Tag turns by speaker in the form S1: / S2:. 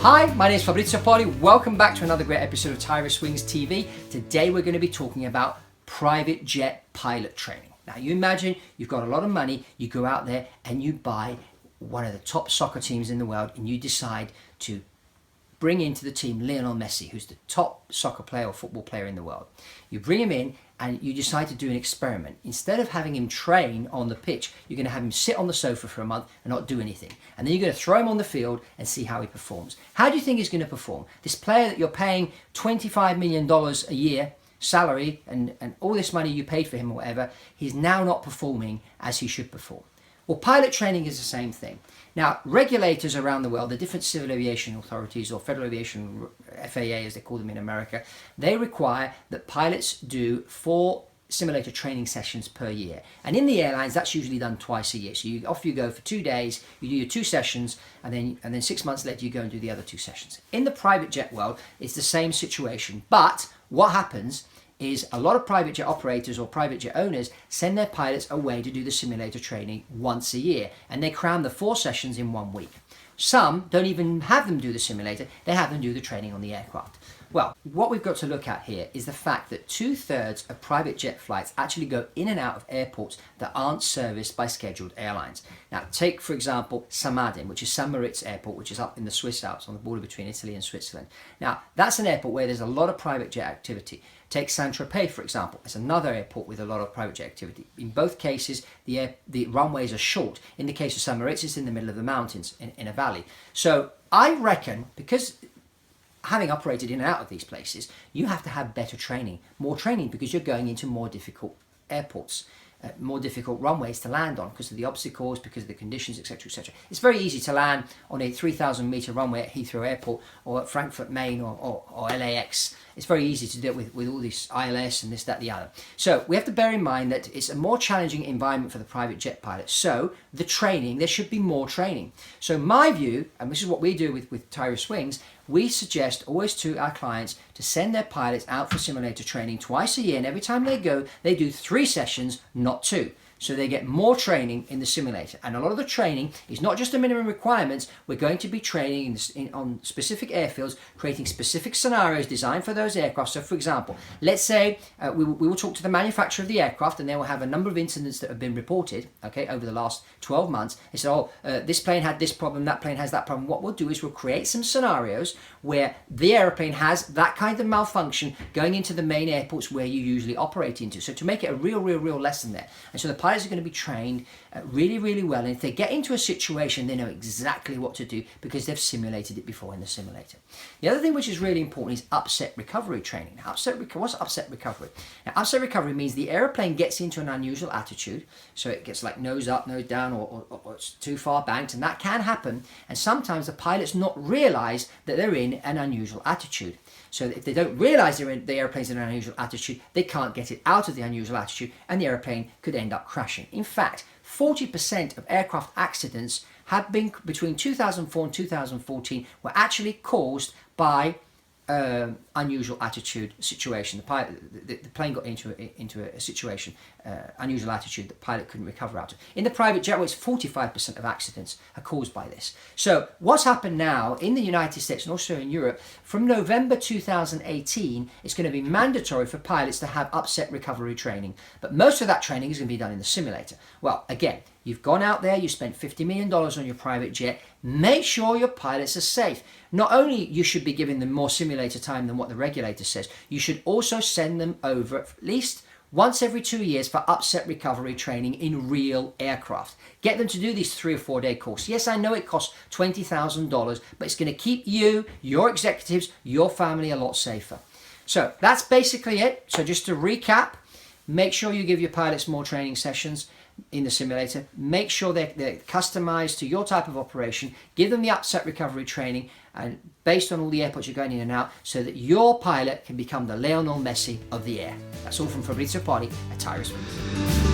S1: Hi, my name is Fabrizio Poli. Welcome back to another great episode of Tyrus Wings TV. Today we're going to be talking about private jet pilot training. Now you imagine you've got a lot of money, you go out there and you buy one of the top soccer teams in the world and you decide to bring into the team Lionel Messi, who's the top soccer player or football player in the world. You bring him in and you decide to do an experiment. Instead of having him train on the pitch, you're going to have him sit on the sofa for a month and not do anything. And then you're going to throw him on the field and see how he performs. How do you think he's going to perform? This player that you're paying $25 million a year salary and all this money you paid for him or whatever, he's now not performing as he should perform. Well, pilot training is the same thing. Now, regulators around the world, the different civil aviation authorities or federal aviation, FAA as they call them in America, they require that pilots do 4 simulator training sessions per year. And in the airlines, that's usually done twice a year. So off you go for 2 days, you do your 2 sessions, and then 6 months later you go and do the other 2 sessions. In the private jet world, it's the same situation. But what happens is a lot of private jet operators or private jet owners send their pilots away to do the simulator training once a year, and they cram the 4 sessions in 1 week. Some don't even have them do the simulator, they have them do the training on the aircraft. Well, what we've got to look at here is the fact that 2/3 of private jet flights actually go in and out of airports that aren't serviced by scheduled airlines. Now, take, for example, Samadin, which is St. Moritz Airport, which is up in the Swiss Alps on the border between Italy and Switzerland. Now, that's an airport where there's a lot of private jet activity. Take Saint-Tropez, for example. It's another airport with a lot of private jet activity. In both cases, the runways are short. In the case of St. Moritz, it's in the middle of the mountains in a valley. So I reckon, because having operated in and out of these places, you have to have better training, more training, because you're going into more difficult airports, more difficult runways to land on because of the obstacles, because of the conditions, etc., etc. It's very easy to land on a 3,000 meter runway at Heathrow Airport or at Frankfurt Main or LAX. It's very easy to do it with all this ILS and this, that, the other. So we have to bear in mind that it's a more challenging environment for the private jet pilots. So the training, there should be more training. So my view, and this is what we do with Tyrus Wings, we suggest always to our clients to send their pilots out for simulator training twice a year, and every time they go, they do 3 sessions, not 2. So they get more training in the simulator. And a lot of the training is not just the minimum requirements. We're going to be training on specific airfields, creating specific scenarios designed for those aircraft. So for example, let's say we will talk to the manufacturer of the aircraft, and they will have a number of incidents that have been reported, okay, over the last 12 months. They say, this plane had this problem, that plane has that problem. What we'll do is we'll create some scenarios where the airplane has that kind of malfunction going into the main airports where you usually operate into. So to make it a real lesson there. And so the pilots are going to be trained really well, and if they get into a situation, they know exactly what to do because they've simulated it before in the simulator. The other thing which is really important is upset recovery training. Now, what's upset recovery? Now, upset recovery means the airplane gets into an unusual attitude, so it gets like nose up, nose down, or it's too far banked, and that can happen, and sometimes the pilots not realize that they're in an unusual attitude. So if they don't realize the airplane's in an unusual attitude, they can't get it out of the unusual attitude, and the airplane could end up crashing. In fact, 40% of aircraft accidents have been between 2004 and 2014 were actually caused by unusual attitude situation. The plane got into a situation, unusual attitude that the pilot couldn't recover out of. In the private jet, 45% of accidents are caused by this. So what's happened now in the United States and also in Europe, from November 2018, it's going to be mandatory for pilots to have upset recovery training. But most of that training is going to be done in the simulator. Well, again, you've gone out there, you spent $50 million on your private jet. Make sure your pilots are safe. Not only you should be giving them more simulator time than what the regulator says, you should also send them over at least once every 2 years for upset recovery training in real aircraft. Get them to do these 3 or 4 day course. Yes, I know it costs $20,000, but it's going to keep you, your executives, your family a lot safer. So that's basically it. So just to recap, make sure you give your pilots more training sessions in the simulator. Make sure they're customized to your type of operation. Give them the upset recovery training and based on all the airports you're going in and out, so that your pilot can become the Lionel Messi of the air. That's all from Fabrizio Poli at Tyrus Wings.